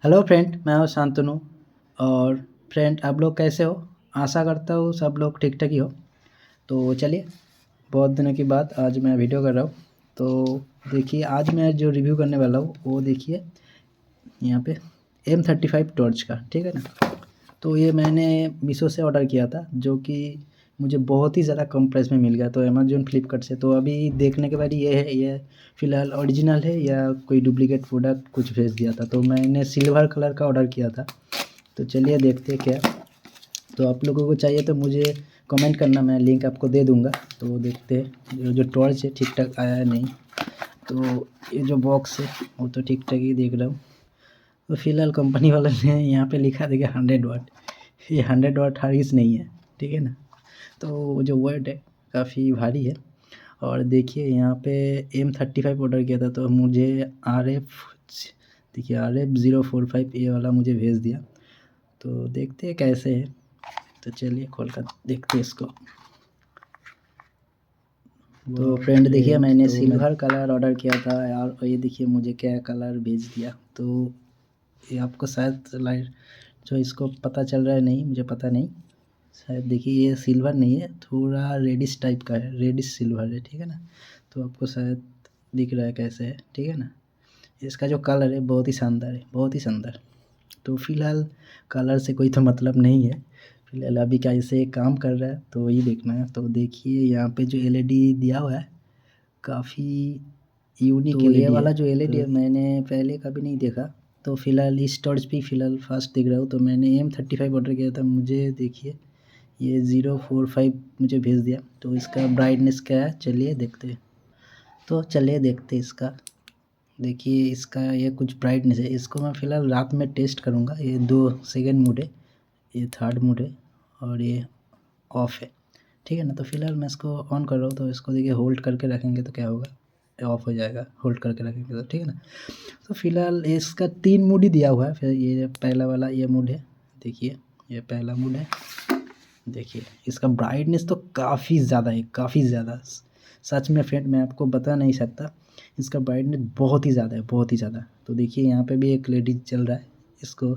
Hello friend, मैं हूँ शांतनु। और फ्रेंड, आप लोग कैसे हो? आशा करता हूँ सब लोग ठीक ठाक ही हो। तो चलिए, बहुत दिनों के बाद आज मैं वीडियो कर रहा हूँ। तो देखिए, आज मैं जो रिव्यू करने वाला हूँ वो देखिए यहाँ पे M35 टॉर्च का, ठीक है ना। तो ये मैंने मीशो से ऑर्डर किया था, जो कि मुझे बहुत ही ज़्यादा कम प्राइस में मिल गया, तो अमेज़न फ्लिपकार्ट से। तो अभी देखने के बाद ये है, ये फ़िलहाल ओरिजिनल है या कोई डुप्लीकेट प्रोडक्ट कुछ भेज दिया था। तो मैंने सिल्वर कलर का ऑर्डर किया था। तो चलिए देखते हैं क्या। तो आप लोगों को चाहिए तो मुझे कमेंट करना, मैं लिंक आपको दे दूँगा। तो देखते हैं जो टॉर्च है ठीक ठाक आया है नहीं। तो ये जो बॉक्स है वो तो ठीक ठाक ही देख रहा हूँ। तो फ़िलहाल कंपनी वाले ने यहाँ पे लिखा देखिए 100 वाट। ये 100 वाट हार्स नहीं है, ठीक है ना। तो जो वर्ड है काफ़ी भारी है। और देखिए यहाँ पे M35 ऑर्डर किया था, तो मुझे RF, देखिए RF 045 ये वाला मुझे भेज दिया। तो देखते हैं कैसे है। तो चलिए खोल कर देखते हैं इसको। तो फ्रेंड देखिए, मैंने सिल्वर कलर ऑर्डर किया था यार, और ये देखिए मुझे क्या कलर भेज दिया। तो ये आपको शायद लाइट जो इसको पता चल रहा है, नहीं मुझे पता नहीं। शायद देखिए ये सिल्वर नहीं है, थोड़ा रेडिश टाइप का है, रेडिश सिल्वर है, ठीक है ना। तो आपको शायद दिख रहा है कैसे है, ठीक है ना। इसका जो कलर है बहुत ही शानदार है, बहुत ही शानदार। तो फ़िलहाल कलर से कोई तो मतलब नहीं है, फ़िलहाल अभी कैसे काम कर रहा है तो वही देखना है। तो देखिए यहाँ पे जो LED दिया हुआ है काफ़ी यूनिक LED है। ये वाला जो LED है मैंने पहले कभी नहीं देखा। तो फ़िलहाल इस टॉर्च पे फ़िलहाल फर्स्ट देख रहा हूँ। तो मैंने M35 ऑर्डर किया था, मुझे देखिए ये 045 मुझे भेज दिया। तो इसका ब्राइटनेस क्या है चलिए देखते हैं। तो चलिए देखते हैं इसका। देखिए इसका ये कुछ ब्राइटनेस है, इसको मैं फ़िलहाल रात में टेस्ट करूँगा। ये 2 सेकंड मोड है, ये थर्ड मोड है और ये ऑफ़ है, ठीक है ना। तो फ़िलहाल मैं इसको ऑन कर रहा हूँ। तो इसको देखिए होल्ड करके रखेंगे तो क्या होगा, ऑफ़ हो जाएगा। होल्ड करके रखेंगे तो, ठीक है ना। तो फ़िलहाल इसका 3 मोड ही दिया हुआ है। फिर ये पहला वाला ये मोड है, देखिए ये पहला मोड है। देखिए इसका ब्राइटनेस तो काफ़ी ज़्यादा है, काफ़ी ज़्यादा। सच में फ्रेंड मैं आपको बता नहीं सकता, इसका ब्राइटनेस बहुत ही ज़्यादा है, बहुत ही ज़्यादा। तो देखिए यहाँ पे भी एक लेडीज चल रहा है, इसको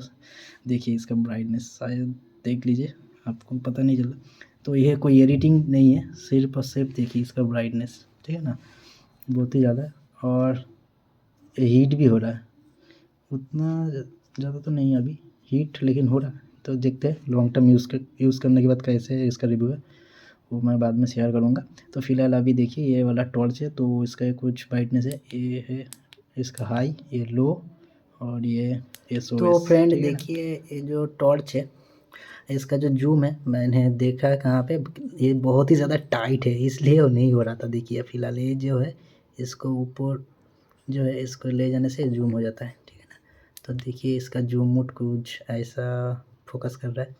देखिए इसका ब्राइटनेस शायद देख लीजिए, आपको पता नहीं चला। तो ये कोई एडिटिंग नहीं है, सिर्फ और सिर्फ देखिए इसका ब्राइटनेस, ठीक है ना, बहुत ही ज़्यादा। और हीट भी हो रहा है, उतना ज़्यादा तो नहीं है अभी हीट, लेकिन हो रहा है। तो देखते हैं लॉन्ग टर्म यूज़ करने के बाद कैसे इसका रिव्यू है, वो मैं बाद में शेयर करूँगा। तो फ़िलहाल अभी देखिए ये वाला टॉर्च है, तो इसका कुछ ब्राइटनेस है, ये है इसका हाई, ये लो और ये SOS। तो फ्रेंड देखिए ये जो टॉर्च है इसका जो जूम है मैंने देखा है कहाँ पे, ये बहुत ही ज़्यादा टाइट है, इसलिए वो नहीं हो रहा था। देखिए फ़िलहाल ये जो है इसको ऊपर जो है इसको ले जाने से जूम हो जाता है, ठीक है ना। तो देखिए इसका जूम मोड कुछ ऐसा फोकस कर रहा है,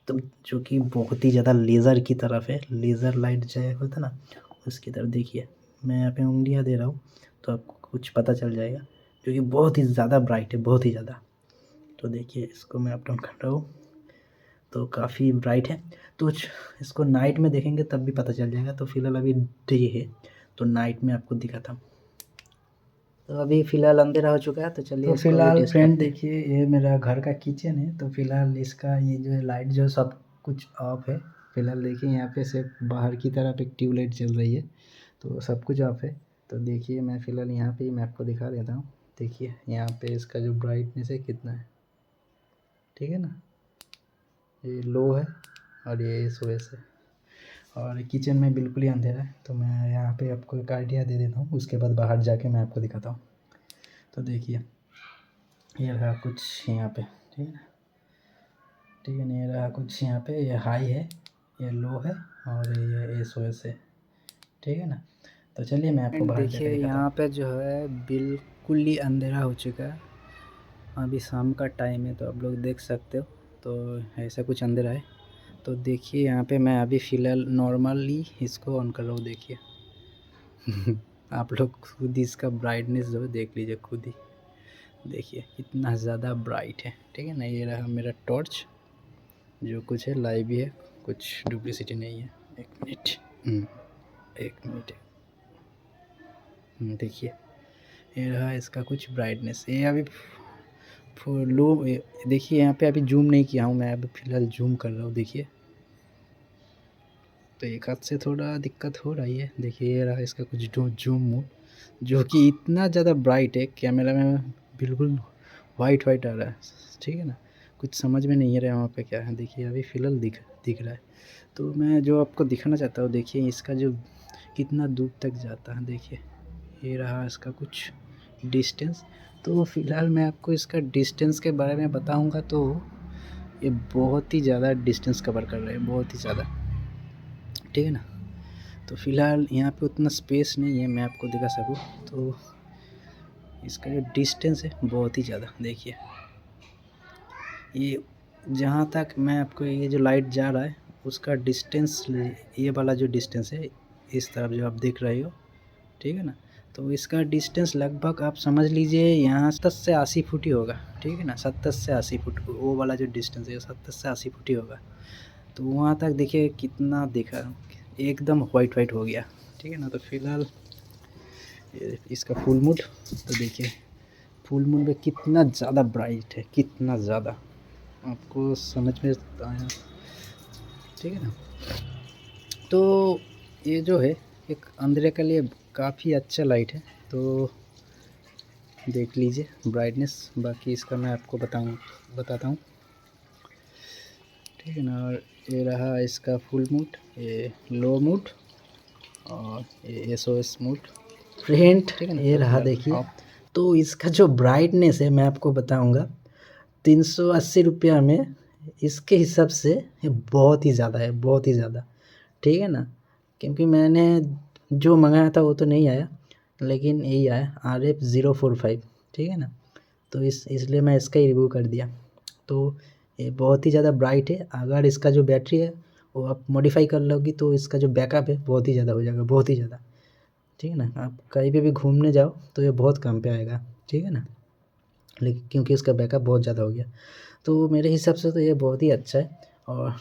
तो जो कि बहुत ही ज़्यादा लेज़र की तरफ है, लेज़र लाइट जो होता है ना उसकी तरफ। देखिए मैं यहाँ पे उंगलियाँ दे रहा हूँ तो आपको कुछ पता चल जाएगा, जो कि बहुत ही ज़्यादा ब्राइट है, बहुत ही ज़्यादा। तो देखिए इसको मैं अप डाउन कर रहा हूँ तो काफ़ी ब्राइट है। तो इसको नाइट में देखेंगे तब भी पता चल जाएगा। तो फ़िलहाल अभी डे है तो नाइट में आपको दिखाता हूँ। तो अभी फ़िलहाल अंधेरा हो चुका है, तो चलिए। तो फ़िलहाल फ्रेंड देखिए ये मेरा घर का किचन है। तो फ़िलहाल इसका ये जो है लाइट जो सब कुछ ऑफ है। फ़िलहाल देखिए यहाँ पे सिर्फ बाहर की तरफ एक ट्यूबलाइट चल रही है, तो सब कुछ ऑफ है। तो देखिए मैं फ़िलहाल यहाँ पे मैं आपको दिखा देता हूँ। देखिए यहाँ पे इसका जो ब्राइटनेस है कितना है, ठीक है ना, ये लो है और ये SOS है। और किचन में बिल्कुल ही अंधेरा है, तो मैं यहाँ पे आपको एक आइडिया दे देता हूँ, उसके बाद बाहर जाके मैं आपको दिखाता हूँ। तो देखिए ये रहा कुछ यहाँ पे, ठीक है ना, ठीक है ना, ये रहा कुछ यहाँ पे, ये हाई है, ये लो है और ये SOS है, ठीक है ना। तो चलिए मैं आपको बाहर जाके दिखाता हूँ। यहाँ पे जो है बिल्कुल ही अंधेरा हो चुका है, अभी शाम का टाइम है, तो आप लोग देख सकते हो। तो ऐसा कुछ अंधेरा है। तो देखिए यहाँ पे मैं अभी फ़िलहाल नॉर्मली इसको ऑन कर रहा हूँ, देखिए आप लोग खुद ही इसका ब्राइटनेस जो है देख लीजिए खुद ही, देखिए कितना ज़्यादा ब्राइट है, ठीक है ना। ये रहा मेरा टॉर्च, जो कुछ है लाइव ही है, कुछ डुप्लिसिटी नहीं है। एक मिनट, एक मिनट, देखिए ये रहा इसका कुछ ब्राइटनेस। ये अभी लो देखिए यहाँ पे अभी जूम नहीं किया हूँ मैं, अभी फ़िलहाल जूम कर रहा हूँ। देखिए तो एक हाथ से थोड़ा दिक्कत हो रही है। देखिए ये रहा इसका कुछ जूम मोड, जो कि इतना ज़्यादा ब्राइट है, कैमरा में बिल्कुल वाइट वाइट आ रहा है, ठीक है ना। कुछ समझ में नहीं आ रहा है वहाँ पे क्या है। देखिए अभी फ़िलहाल दिख रहा है। तो मैं जो आपको दिखाना चाहता हूँ, देखिए इसका जो कितना दूर तक जाता है। देखिए ये रहा इसका कुछ डिस्टेंस। तो फ़िलहाल मैं आपको इसका डिस्टेंस के बारे में बताऊँगा, तो ये बहुत ही ज़्यादा डिस्टेंस कवर कर रहा है, बहुत ही ज़्यादा, ठीक है ना। तो फ़िलहाल यहाँ पे उतना स्पेस नहीं है मैं आपको दिखा सकूँ। तो इसका जो डिस्टेंस है बहुत ही ज़्यादा, देखिए ये जहाँ तक मैं आपको, ये जो लाइट जा रहा है उसका डिस्टेंस, ये वाला जो डिस्टेंस है इस तरफ जो आप देख रहे हो, ठीक है ना। तो इसका डिस्टेंस लगभग आप समझ लीजिए यहाँ 70 से 80 फुट ही होगा, ठीक है ना। 70 से 80 फुट वो वाला जो डिस्टेंस है 70 से 80 फुट ही होगा। तो वहाँ तक देखिए कितना दिखा, एकदम वाइट वाइट हो गया, ठीक है ना। तो फ़िलहाल इसका फुल मूड, तो देखिए फुल मूड में कितना ज़्यादा ब्राइट है, कितना ज़्यादा आपको समझ में आया, ठीक है ना। तो ये जो है एक अंधेरे के लिए काफ़ी अच्छा लाइट है। तो देख लीजिए ब्राइटनेस, बाकी इसका मैं आपको बताता हूँ, ठीक है ना। और ये रहा इसका फुल मूड, ये लो मूड, और ये SOS मूड, फ्रेंड, ठीक है ना। ये रहा देखिए। तो इसका जो ब्राइटनेस है मैं आपको बताऊंगा, 380 रुपया में इसके हिसाब से ये बहुत ही ज़्यादा है, बहुत ही ज़्यादा, ठीक है ना। क्योंकि मैंने जो मंगाया था वो तो नहीं आया, लेकिन यही आया RF045, ठीक है ना। तो इसलिए मैं इसका ही रिव्यू कर दिया। तो ये बहुत ही ज़्यादा ब्राइट है। अगर इसका जो बैटरी है वो आप मॉडिफाई कर लोगी तो इसका जो बैकअप है बहुत ही ज़्यादा हो जाएगा, बहुत ही ज़्यादा, ठीक है ना। आप कहीं पे भी घूमने जाओ तो ये बहुत काम पे आएगा, ठीक है ना। लेकिन क्योंकि इसका बैकअप बहुत ज़्यादा हो गया, तो मेरे हिसाब से तो ये बहुत ही अच्छा है। और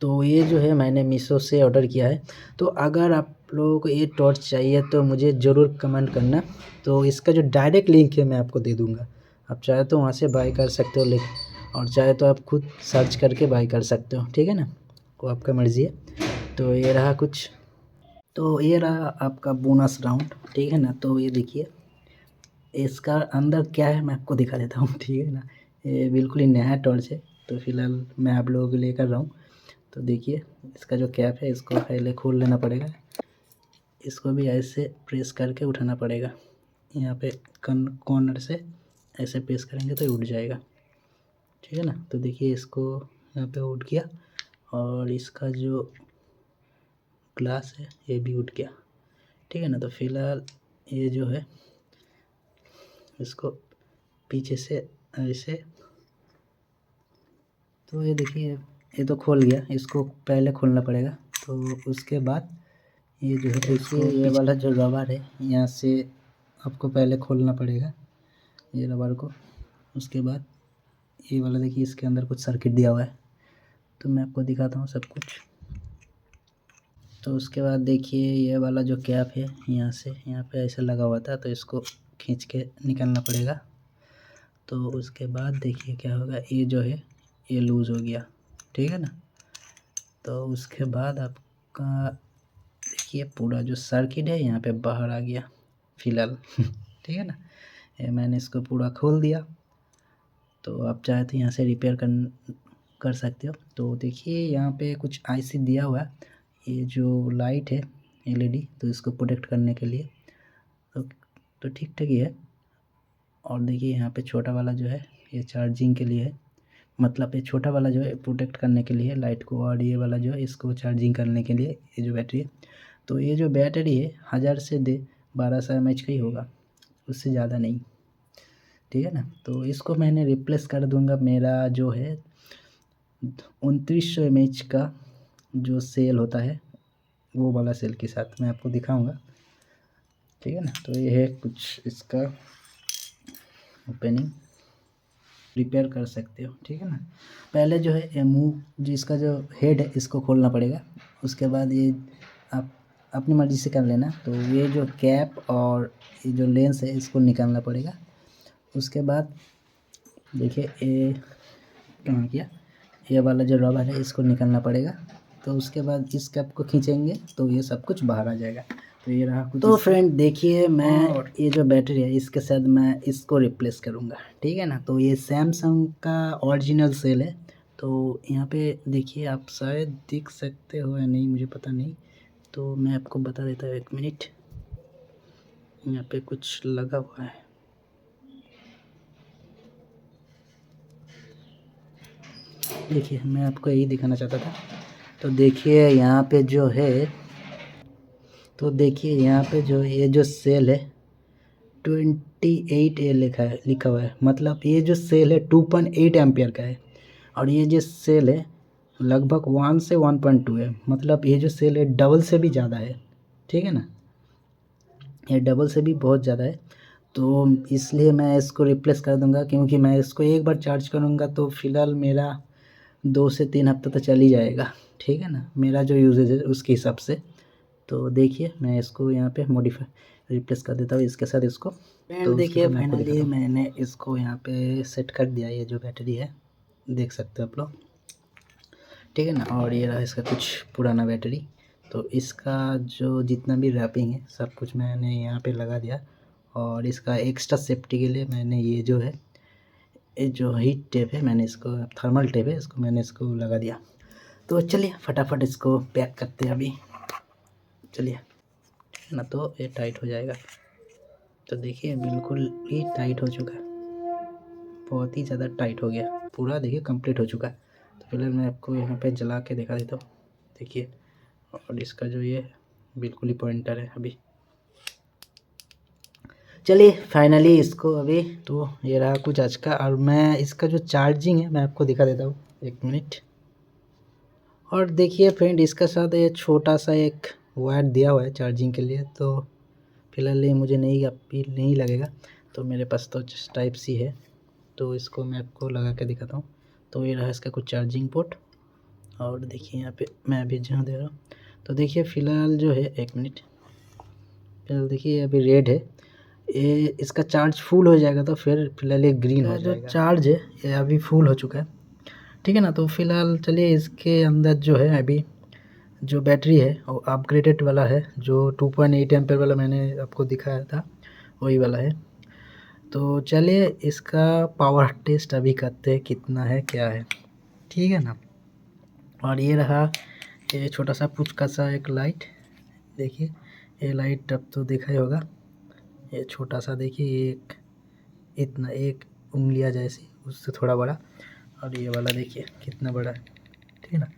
तो ये जो है मैंने मीशो से ऑर्डर किया है। तो अगर आप लोगों को ये टॉर्च चाहिए तो मुझे ज़रूर कमेंट करना। तो इसका जो डायरेक्ट लिंक है मैं आपको दे दूँगा, आप चाहे तो वहाँ से बाय कर सकते हो, लेकिन और चाहे तो आप खुद सर्च करके बाय कर सकते हो, ठीक है ना। वो आपका मर्ज़ी है। तो ये रहा कुछ, तो ये रहा आपका बोनस राउंड, ठीक है ना। तो ये देखिए इसका अंदर क्या है मैं आपको दिखा देता हूँ, ठीक है ना। ये बिल्कुल ही नया टॉर्च है, तो फ़िलहाल मैं आप लोगों के लिए कर रहा हूँ। तो देखिए इसका जो कैप है इसको पहले खोल लेना पड़ेगा, इसको भी ऐसे प्रेस करके उठाना पड़ेगा। यहाँ पे कॉर्नर से ऐसे प्रेस करेंगे तो उठ जाएगा, ठीक है ना। तो देखिए इसको यहाँ पे उठ गया, और इसका जो ग्लास है ये भी उठ गया, ठीक है ना। तो फ़िलहाल ये जो है इसको पीछे से ऐसे, तो ये देखिए ये तो खोल गया, इसको पहले खोलना पड़ेगा। तो उसके बाद ये जो है देखिए ये वाला जो रबर है यहाँ से आपको पहले खोलना पड़ेगा, ये रबर को। उसके बाद ये वाला देखिए इसके अंदर कुछ सर्किट दिया हुआ है, तो मैं आपको दिखाता हूँ सब कुछ। तो उसके बाद देखिए ये वाला जो कैप है यहाँ से यहाँ पे ऐसा लगा हुआ था, तो इसको खींच के निकालना पड़ेगा। तो उसके बाद देखिए क्या होगा, ये जो है ये लूज़ हो गया, ठीक है ना। तो उसके बाद आपका देखिए पूरा जो सर्किट है यहाँ पे बाहर आ गया फ़िलहाल ठीक है ना। ये मैंने इसको पूरा खोल दिया। तो आप चाहे तो यहाँ से रिपेयर कर सकते हो। तो देखिए यहाँ पे कुछ IC दिया हुआ है, ये जो लाइट है LED, तो इसको प्रोटेक्ट करने के लिए, तो ठीक ठाक ही है। और देखिए यहाँ पे छोटा वाला जो है ये चार्जिंग के लिए है, मतलब ये छोटा वाला जो है प्रोटेक्ट करने के लिए लाइट को, और ये वाला जो है इसको चार्जिंग करने के लिए, ये जो बैटरी है। तो ये जो बैटरी है 1000 से 1200 mAh का ही होगा, उससे ज़्यादा नहीं, ठीक है ना। तो इसको मैंने रिप्लेस कर दूंगा, मेरा जो है 2900 mAh का जो सेल होता है वो वाला सेल के साथ मैं आपको दिखाऊंगा, ठीक है ना। तो ये है कुछ इसका ओपनिंग, रिपेयर कर सकते हो, ठीक है ना। पहले जो है मुँह जिसका जो हेड है इसको खोलना पड़ेगा, उसके बाद ये आप अपनी मर्ज़ी से कर लेना। तो ये जो कैप और ये जो लेंस है इसको निकालना पड़ेगा। उसके बाद देखिए ये कहाँ किया, ये वाला जो रबर है इसको निकालना पड़ेगा। तो उसके बाद इस कैप को खींचेंगे तो ये सब कुछ बाहर आ जाएगा। तो ये रहा कुछ। तो फ्रेंड देखिए मैं ये जो बैटरी है इसके साथ मैं इसको रिप्लेस करूँगा, ठीक है ना। तो ये सैमसंग का ओरिजिनल सेल है। तो यहाँ पे देखिए आप शायद देख सकते हो या नहीं मुझे पता नहीं, तो मैं आपको बता देता हूँ, 1 मिनट। यहाँ पे कुछ लगा हुआ है, देखिए मैं आपको यही दिखाना चाहता था। तो देखिए यहाँ पे जो है, तो देखिए यहाँ पे जो ये जो सेल है 28A लिखा हुआ है, मतलब ये जो सेल है 2.8 एम्पियर का है। और ये जो सेल है लगभग 1 से 1.2 है, मतलब ये जो सेल है डबल से भी ज़्यादा है, ठीक है ना। ये डबल से भी बहुत ज़्यादा है। तो इसलिए मैं इसको रिप्लेस कर दूंगा, क्योंकि मैं इसको एक बार चार्ज करूंगा तो फ़िलहाल मेरा 2 से 3 हफ्ता तो चल ही जाएगा, ठीक है ना, मेरा जो यूजेज है उसके हिसाब से। तो देखिए मैं इसको यहाँ पे मॉडिफाई रिप्लेस कर देता हूँ इसके साथ इसको। तो देखिए फाइनली मैंने इसको यहाँ पे सेट कर दिया, ये जो बैटरी है देख सकते हो आप लोग, ठीक है ना। और ये रहा इसका कुछ पुराना बैटरी। तो इसका जो जितना भी रैपिंग है सब कुछ मैंने यहाँ पे लगा दिया। और इसका एक्स्ट्रा सेफ्टी के लिए मैंने ये जो है, ये जो हीट टेप है, मैंने इसको थर्मल टेप है, इसको मैंने इसको लगा दिया। तो चलिए फटाफट इसको पैक करते हैं अभी, चलिए ना। तो ये टाइट हो जाएगा। तो देखिए बिल्कुल ही टाइट हो चुका है, बहुत ही ज़्यादा टाइट हो गया, पूरा देखिए कंप्लीट हो चुका है। तो फिलहाल मैं आपको यहाँ पे जला के दिखा देता हूँ, देखिए। और इसका जो ये बिल्कुल ही पॉइंटर है अभी। चलिए फाइनली इसको अभी, तो ये रहा कुछ आज का। और मैं इसका जो चार्जिंग है मैं आपको दिखा देता हूँ, 1 मिनट। और देखिए फ्रेंड इसका साथ ये छोटा सा एक वायर दिया हुआ है चार्जिंग के लिए। तो फिलहाल ये मुझे नहीं लगेगा, तो मेरे पास तो टाइप सी है, तो इसको मैं आपको लगा के दिखाता हूँ। तो ये रहा इसका कुछ चार्जिंग पोर्ट। और देखिए यहाँ पे मैं अभी जहाँ दे रहा हूँ, तो देखिए फ़िलहाल जो है 1 मिनट, फिलहाल देखिए अभी रेड है, ये इसका चार्ज फुल हो जाएगा तो फिर फिलहाल ये ग्रीन हो जाएगा। जो चार्ज है ये अभी फुल हो चुका है, ठीक है ना। तो फिलहाल चलिए इसके अंदर जो है अभी जो बैटरी है वो अपग्रेडेड वाला है, जो 2.8 एम्पेयर वाला मैंने आपको दिखाया था वही वाला है। तो चलिए इसका पावर टेस्ट अभी करते हैं कितना है क्या है, ठीक है ना। और ये रहा ये छोटा सा पुचका सा एक लाइट, देखिए ये लाइट अब तो देखा ही होगा, ये छोटा सा देखिए एक इतना एक उंगलियां जैसी, उससे थोड़ा बड़ा। और ये वाला देखिए कितना बड़ा है, ठीक है ना।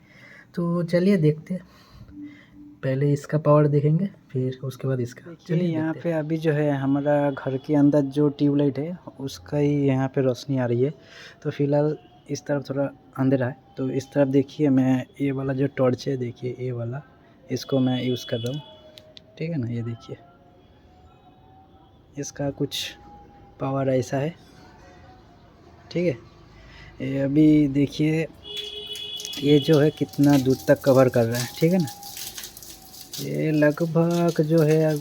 तो चलिए देखते हैं, पहले इसका पावर देखेंगे फिर उसके बाद इसका। चलिए यहाँ पे अभी जो है हमारा घर के अंदर जो ट्यूबलाइट है उसका ही यहाँ पे रोशनी आ रही है। तो फिलहाल इस तरफ थोड़ा अंधेरा है, तो इस तरफ देखिए मैं ये वाला जो टॉर्च है, देखिए ये वाला, इसको मैं यूज़ कर रहा हूँ, ठीक है ना। ये देखिए इसका कुछ पावर ऐसा है, ठीक है। ये अभी देखिए ये जो है कितना दूर तक कवर कर रहा है, ठीक है ना। ये लगभग जो है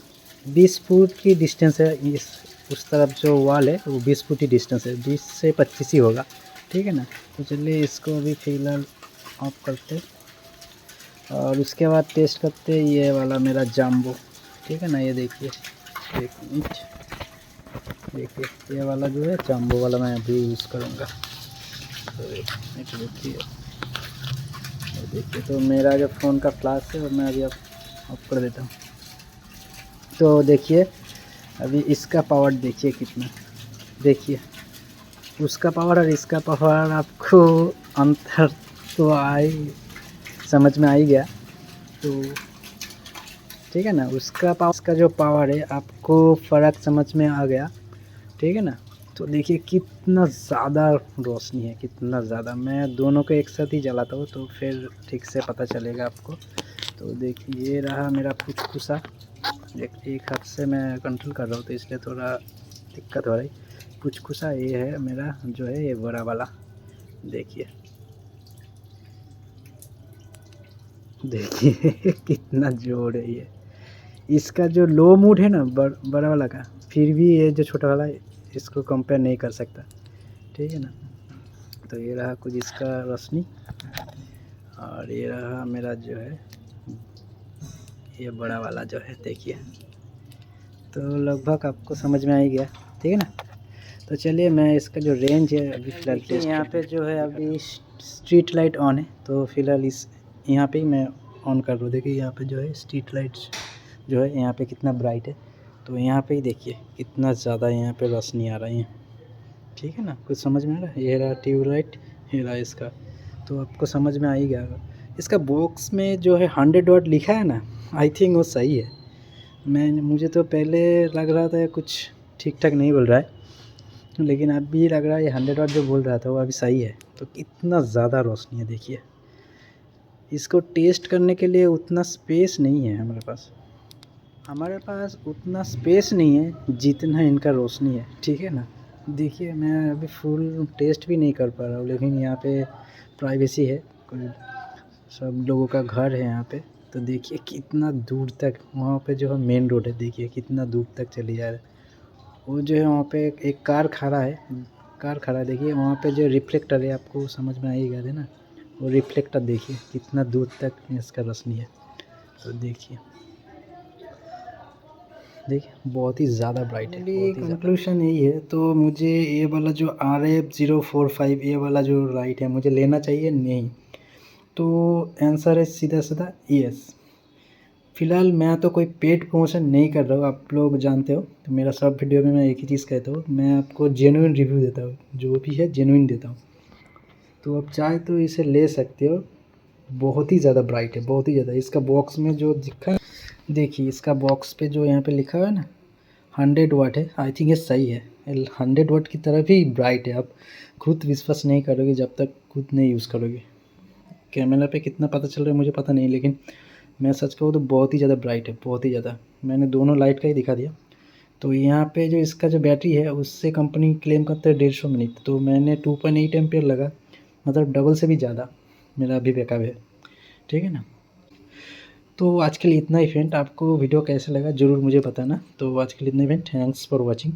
20 फुट की डिस्टेंस है, इस उस तरफ जो वॉल है वो 20 फुट की डिस्टेंस है, 20 से 25 ही होगा, ठीक है ना। तो चलिए इसको अभी फ़िलहाल ऑफ करते और उसके बाद टेस्ट करते ये वाला मेरा जाम्बो, ठीक है ना। ये देखिए 1 मिनट, देखिए ये वाला जो है जाम्बो वाला मैं अभी यूज़ करूँगा। तो देखिए तो मेरा जो फ़ोन का फ्लैश है और मैं अभी ऑफ कर देता हूँ। तो देखिए अभी इसका पावर देखिए कितना, देखिए उसका पावर और इसका पावर आपको अंतर तो समझ में आ ही गया। तो ठीक है ना, उसका जो पावर है आपको फ़र्क समझ में आ गया, ठीक है ना। तो देखिए कितना ज़्यादा रोशनी है, कितना ज़्यादा। मैं दोनों को एक साथ ही जलाता हूँ तो फिर ठीक से पता चलेगा आपको। तो देखिए ये रहा मेरा फुसफुसा, एक हाथ से मैं कंट्रोल कर रहा हूँ तो इसलिए थोड़ा दिक्कत हो रही। फुसफुसा ये है मेरा जो है ये बड़ा वाला, देखिए देखिए कितना जोर है ये। इसका जो लो मूड है ना बड़ा वाला का, फिर भी ये जो छोटा वाला है इसको कंपेयर नहीं कर सकता, ठीक है ना। तो ये रहा कुछ इसका रोशनी, और ये रहा मेरा जो है ये बड़ा वाला जो है, देखिए। तो लगभग आपको समझ में आ ही गया, ठीक है ना। तो चलिए मैं इसका जो रेंज है अभी फ़िलहाल टेस्ट यहाँ पे जो है अभी स्ट्रीट लाइट ऑन है, तो फ़िलहाल इस यहाँ पे ही मैं ऑन कर रहा हूँ। देखिए यहाँ पे जो है स्ट्रीट लाइट्स जो है यहाँ पे कितना ब्राइट है, तो यहाँ पे ही देखिए कितना ज़्यादा यहाँ पे रोशनी आ रही है, ठीक है ना। कुछ समझ में आ रहा है। ये रहा ट्यूब लाइट, ये रहा इसका, तो आपको समझ में आ ही गया। इसका बॉक्स में जो है 100 वाट लिखा है ना, आई थिंक वो सही है। मुझे तो पहले लग रहा था कुछ ठीक ठाक नहीं बोल रहा है, लेकिन अब भी लग रहा है ये 100 वाट जो बोल रहा था वो अभी सही है। तो कितना ज़्यादा रोशनी है देखिए। इसको टेस्ट करने के लिए उतना स्पेस नहीं है हमारे पास उतना स्पेस नहीं है जितना इनका रोशनी है, ठीक है ना। देखिए मैं अभी फुल टेस्ट भी नहीं कर पा रहा हूँ, लेकिन यहाँ पे प्राइवेसी है, कोई सब लोगों का घर है यहाँ पे। तो देखिए कितना दूर तक वहाँ पे जो है मेन रोड है, देखिए कितना दूर तक चली जा रहा है। वो जो है वहाँ पे एक कार खड़ा है, देखिए वहाँ पे जो रिफ्लेक्टर है, आपको समझ में आएगा है ना। वो रिफ्लेक्टर देखिए कितना दूर तक इसका रोशनी है। तो देखिए बहुत ही ज़्यादा ब्राइट है। कंक्लूशन यही है, तो मुझे ये वाला जो RF045 ये वाला जो लाइट है मुझे लेना चाहिए नहीं। तो आंसर है सीधा सीधा यस। फ़िलहाल मैं तो कोई पेड प्रमोशन नहीं कर रहा हूँ, आप लोग जानते हो। तो मेरा सब वीडियो में मैं एक ही चीज़ कहता हूँ, मैं आपको जेन्युइन रिव्यू देता हूँ, जो भी है जेन्युइन देता हूँ। तो आप चाहे तो इसे ले सकते हो। बहुत ही ज़्यादा ब्राइट है, बहुत ही ज़्यादा। इसका बॉक्स में जो दिखा है, देखिए इसका बॉक्स पे जो यहाँ पे लिखा हुआ है ना 100 वाट है, आई थिंक ये सही है। 100 वाट की तरफ ही ब्राइट है। आप खुद विश्वास नहीं करोगे जब तक खुद नहीं यूज़ करोगे। कैमरा पे कितना पता चल रहा है मुझे पता नहीं, लेकिन मैं सच कहूँ तो बहुत ही ज़्यादा ब्राइट है, बहुत ही ज़्यादा। मैंने दोनों लाइट का ही दिखा दिया। तो यहाँ पे जो इसका जो बैटरी है उससे कंपनी क्लेम करता है 150 मिनट, तो मैंने 2.8 एम्पियर लगा, मतलब डबल से भी ज़्यादा मेरा अभी बैकअप है, ठीक है ना। तो आज के लिए इतना ही फ्रेंड। आपको वीडियो कैसा लगा ज़रूर मुझे बताना। तो आज के लिए इतना ही फ्रेंड, थैंक्स फॉर वॉचिंग।